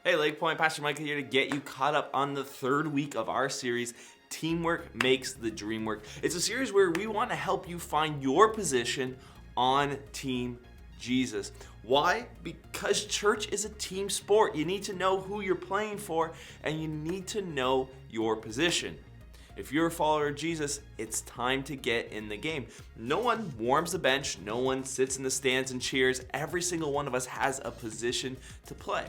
Hey, Lake Point, Pastor Micah here to get you caught up on the third week of our series, Teamwork Makes the Dream Work. It's a series where we want to help you find your position on Team Jesus. Why? Because church is a team sport. You need to know who you're playing for, and you need to know your position. If you're a follower of Jesus, it's time to get in the game. No one warms the bench, no one sits in the stands and cheers. Every single one of us has a position to play.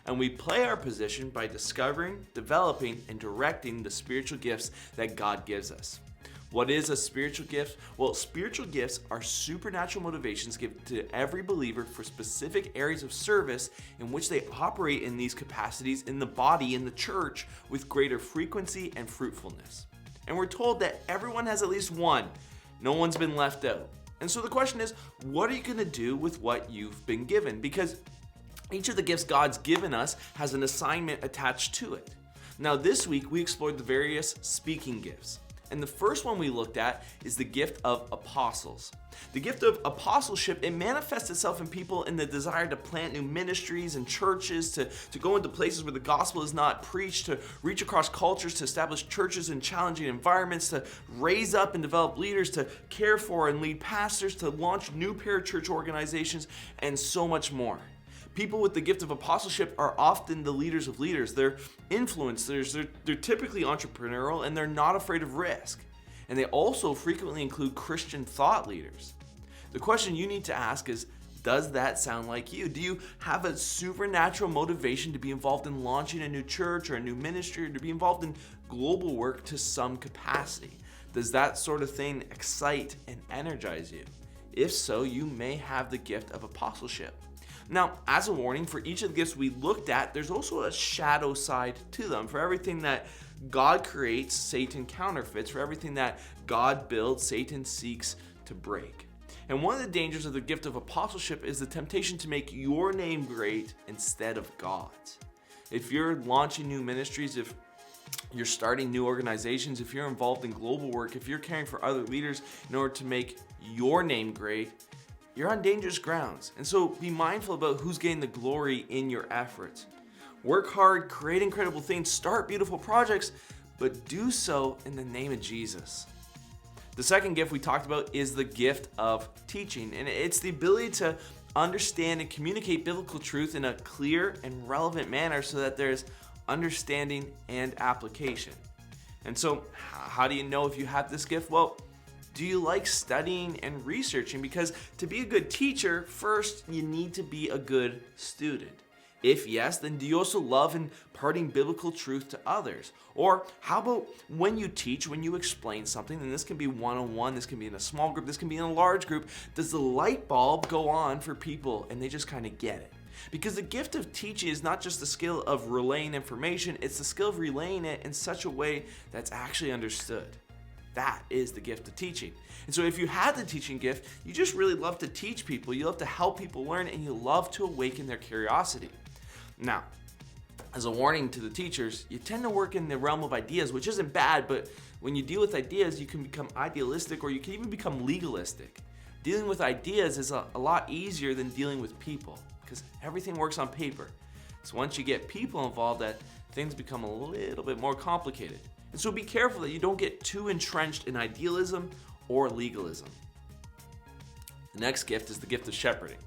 And we play our position by discovering, developing, and directing the spiritual gifts that God gives us. What is a spiritual gift? Well, spiritual gifts are supernatural motivations given to every believer for specific areas of service in which they operate in these capacities in the body, in the church, with greater frequency and fruitfulness. And we're told that everyone has at least one. No one's been left out. And so the question is, what are you going to do with what you've been given? Because each of the gifts God's given us has an assignment attached to it. Now this week we explored the various speaking gifts. And the first one we looked at is the gift of apostles. The gift of apostleship, it manifests itself in people in the desire to plant new ministries and churches, to go into places where the gospel is not preached, to reach across cultures, to establish churches in challenging environments, to raise up and develop leaders, to care for and lead pastors, to launch new parachurch organizations, and so much more. People with the gift of apostleship are often the leaders of leaders. They're influencers, they're typically entrepreneurial, and they're not afraid of risk. And they also frequently include Christian thought leaders. The question you need to ask is, does that sound like you? Do you have a supernatural motivation to be involved in launching a new church or a new ministry, or to be involved in global work to some capacity? Does that sort of thing excite and energize you? If so, you may have the gift of apostleship. Now, as a warning, for each of the gifts we looked at, there's also a shadow side to them. For everything that God creates, Satan counterfeits. For everything that God builds, Satan seeks to break. And one of the dangers of the gift of apostleship is the temptation to make your name great instead of God's. If you're launching new ministries, if you're starting new organizations, if you're involved in global work, if you're caring for other leaders in order to make your name great, you're on dangerous grounds. And so be mindful about who's getting the glory in your efforts. Work hard, create incredible things, start beautiful projects, but do so in the name of Jesus. The second gift we talked about is the gift of teaching, and it's the ability to understand and communicate biblical truth in a clear and relevant manner so that there's understanding and application. And so how do you know if you have this gift? Well, do you like studying and researching? Because to be a good teacher, first you need to be a good student. If yes, then do you also love imparting biblical truth to others? Or how about when you teach, when you explain something, and this can be one-on-one, this can be in a small group, this can be in a large group, does the light bulb go on for people and they just kind of get it? Because the gift of teaching is not just the skill of relaying information, it's the skill of relaying it in such a way that's actually understood. That is the gift of teaching. And so if you had the teaching gift, you just really love to teach people, you love to help people learn, and you love to awaken their curiosity. Now, as a warning to the teachers, you tend to work in the realm of ideas, which isn't bad, but when you deal with ideas, you can become idealistic, or you can even become legalistic. Dealing with ideas is a lot easier than dealing with people, because everything works on paper. So once you get people involved, that things become a little bit more complicated. And so be careful that you don't get too entrenched in idealism or legalism. The next gift is the gift of shepherding.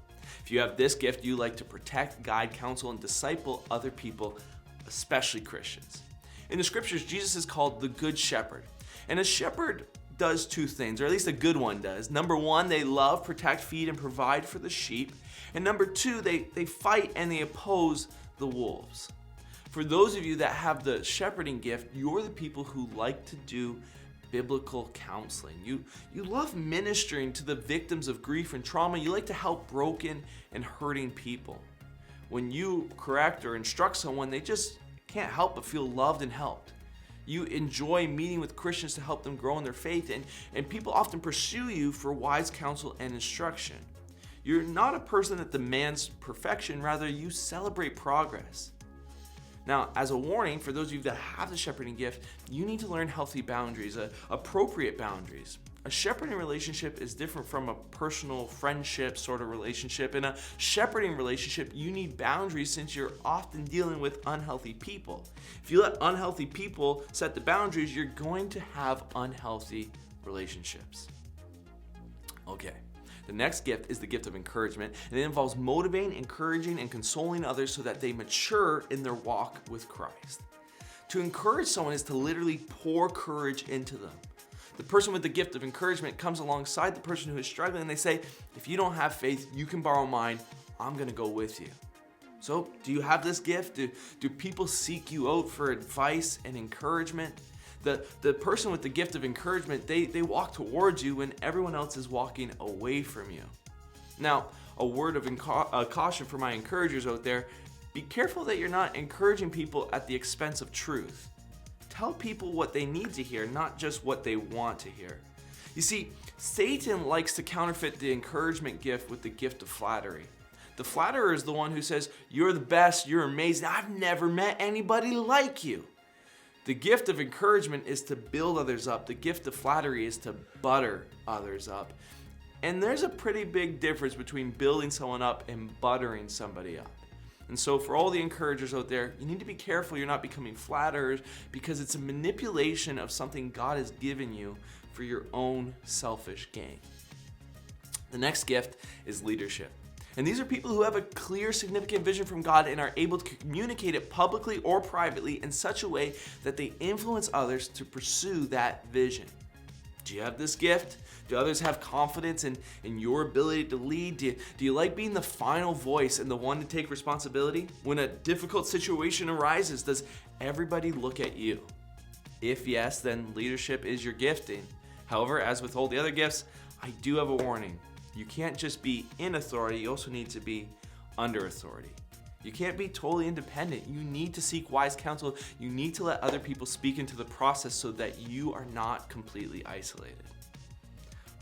If you have this gift, you like to protect, guide, counsel, and disciple other people, especially Christians. In the scriptures, Jesus is called the Good Shepherd. And a shepherd does two things, or at least a good one does. Number one, they love, protect, feed, and provide for the sheep. And number two, they fight and they oppose the wolves. For those of you that have the shepherding gift, you're the people who like to do biblical counseling. You love ministering to the victims of grief and trauma. You like to help broken and hurting people. When you correct or instruct someone, they just can't help but feel loved and helped. You enjoy meeting with Christians to help them grow in their faith, and people often pursue you for wise counsel and instruction. You're not a person that demands perfection, rather you celebrate progress. Now, as a warning, for those of you that have the shepherding gift, you need to learn healthy boundaries, appropriate boundaries. a shepherding relationship is different from a personal friendship sort of relationship. In a shepherding relationship, you need boundaries since you're often dealing with unhealthy people. If you let unhealthy people set the boundaries, you're going to have unhealthy relationships. Okay. The next gift is the gift of encouragement, and it involves motivating, encouraging, and consoling others so that they mature in their walk with Christ. To encourage someone is to literally pour courage into them. The person with the gift of encouragement comes alongside the person who is struggling and they say, if you don't have faith, you can borrow mine. I'm going to go with you. So, do you have this gift? Do people seek you out for advice and encouragement? The person with the gift of encouragement, they walk towards you when everyone else is walking away from you. Now, a word of caution for my encouragers out there, be careful that you're not encouraging people at the expense of truth. Tell people what they need to hear, not just what they want to hear. You see, Satan likes to counterfeit the encouragement gift with the gift of flattery. The flatterer is the one who says, you're the best, you're amazing, I've never met anybody like you. The gift of encouragement is to build others up. The gift of flattery is to butter others up. And there's a pretty big difference between building someone up and buttering somebody up. And so for all the encouragers out there, you need to be careful you're not becoming flatterers, because it's a manipulation of something God has given you for your own selfish gain. The next gift is leadership. And these are people who have a clear, significant vision from God and are able to communicate it publicly or privately in such a way that they influence others to pursue that vision. Do you have this gift? Do others have confidence in your ability to lead? Do you like being the final voice and the one to take responsibility? When a difficult situation arises, does everybody look at you? If yes, then leadership is your gifting. However, as with all the other gifts, I do have a warning. You can't just be in authority, you also need to be under authority. You can't be totally independent. You need to seek wise counsel. You need to let other people speak into the process so that you are not completely isolated.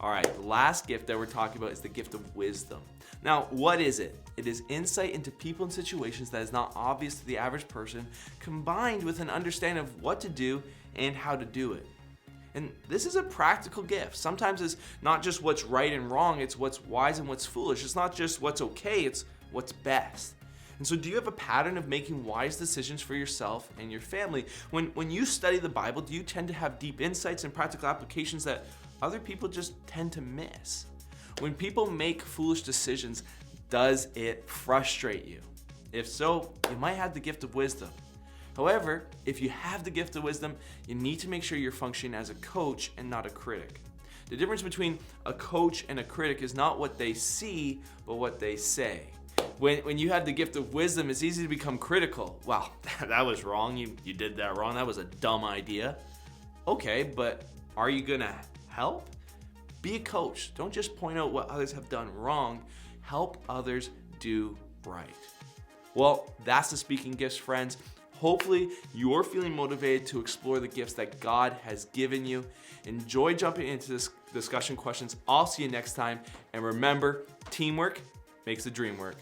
All right, the last gift that we're talking about is the gift of wisdom. Now, what is it? It is insight into people and situations that is not obvious to the average person, combined with an understanding of what to do and how to do it. And this is a practical gift. Sometimes it's not just what's right and wrong, it's what's wise and what's foolish. It's not just what's okay, it's what's best. And so do you have a pattern of making wise decisions for yourself and your family? When you study the Bible, do you tend to have deep insights and practical applications that other people just tend to miss? When people make foolish decisions, does it frustrate you? If so, you might have the gift of wisdom. However, if you have the gift of wisdom, you need to make sure you're functioning as a coach and not a critic. The difference between a coach and a critic is not what they see, but what they say. When you have the gift of wisdom, it's easy to become critical. Wow, that was wrong. You did that wrong. That was a dumb idea. Okay, but are you gonna help? Be a coach. Don't just point out what others have done wrong. Help others do right. Well, that's the speaking gifts, friends. Hopefully, you're feeling motivated to explore the gifts that God has given you. Enjoy jumping into this discussion questions. I'll see you next time. And remember, teamwork makes the dream work.